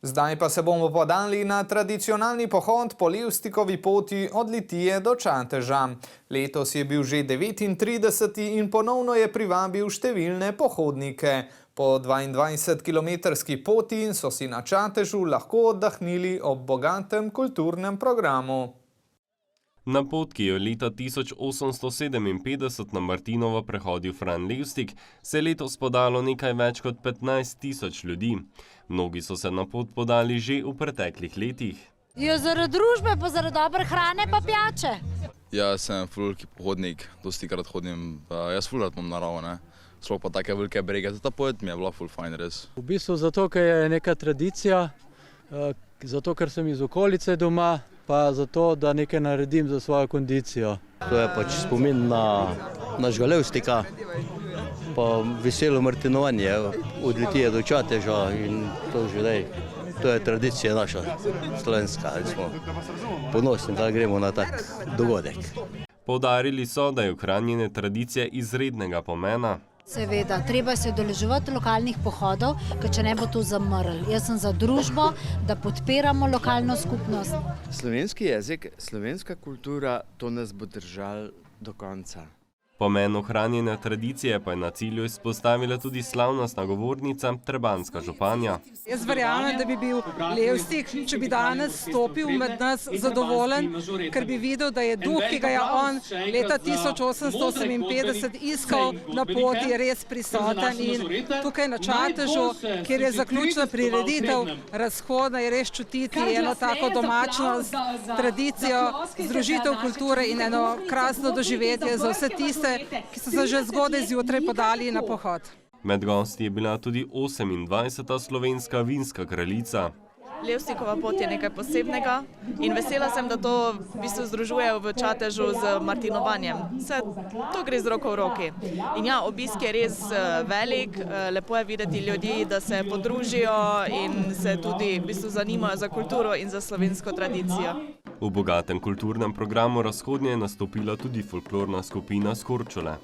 Zdaj pa se bomo podali na tradicionalni pohod po Levstikovi poti od Litije do Čateža. Letos je bil že 39. in ponovno je privabil številne pohodnike. Po 22-kilometrski poti so si na Čatežu lahko oddahnili ob bogatem kulturnem programu. Na pot, ki je leta 1857 na Martinovo prehodil Fran Levstik, se je letos podalo nekaj več kot 15.000 ljudi. Mnogi so se na pot podali že v preteklih letih. Ja, zaradi družbe, pa zaradi dobre hrane pa pijače. Ja, sem fulki pohodnik, dosti krat hodim, jaz ful rad imam naravo, ne. Sploh pa take velike brege, ta pot mi je bila ful fajn, res. V bistvu zato, ker je neka tradicija, zato, ker sem iz okolice doma, pa zato, da nekaj naredim za svojo kondicijo. To je pač spomin na našega Levstika, pa veselo martinovanje od Litije do Čateža in to že daj. To je tradicija naša, slovenska, in smo ponosni, da gremo na tak dogodek. Poudarili so, da je ohranjanje tradicije izrednega pomena. Seveda, treba se udeleževati lokalnih pohodov, ker če ne bo to zamrl. Jaz sem za družbo, da podpiramo lokalno skupnost. Slovenski jezik, slovenska kultura, to nas bo držalo do konca. Pomen ohranjanja tradicije pa je na cilju izpostavila tudi slavnostna govornica, trebanjska županja. Jaz verjamem, da bi bil Levstik, če bi danes stopil med nas zadovoljen, ker bi videl, da je duh, ki ga je on leta 1858 iskal na poti, res prisoten. In tukaj na Čatežu, kjer je zaključna prireditev razhoda, je res čutiti eno tako domačnost, tradicijo, združitev kulture in eno krasno doživetje za vse tiste, ki so se že zgodaj zjutraj podali na pohod. Med gosti je bila tudi 28. slovenska vinska kraljica. Levstikova pot je nekaj posebnega in vesela sem, da to v bistvu združuje v Čatežu z martinovanjem. To gre z roko v roki. In ja, obisk je res velik, lepo je videti ljudi, da se podružijo in se tudi v bistvu zanimajo za kulturo in za slovensko tradicijo. V bogatem kulturnem programu razhodnje je nastopila tudi folklorna skupina s Korčule.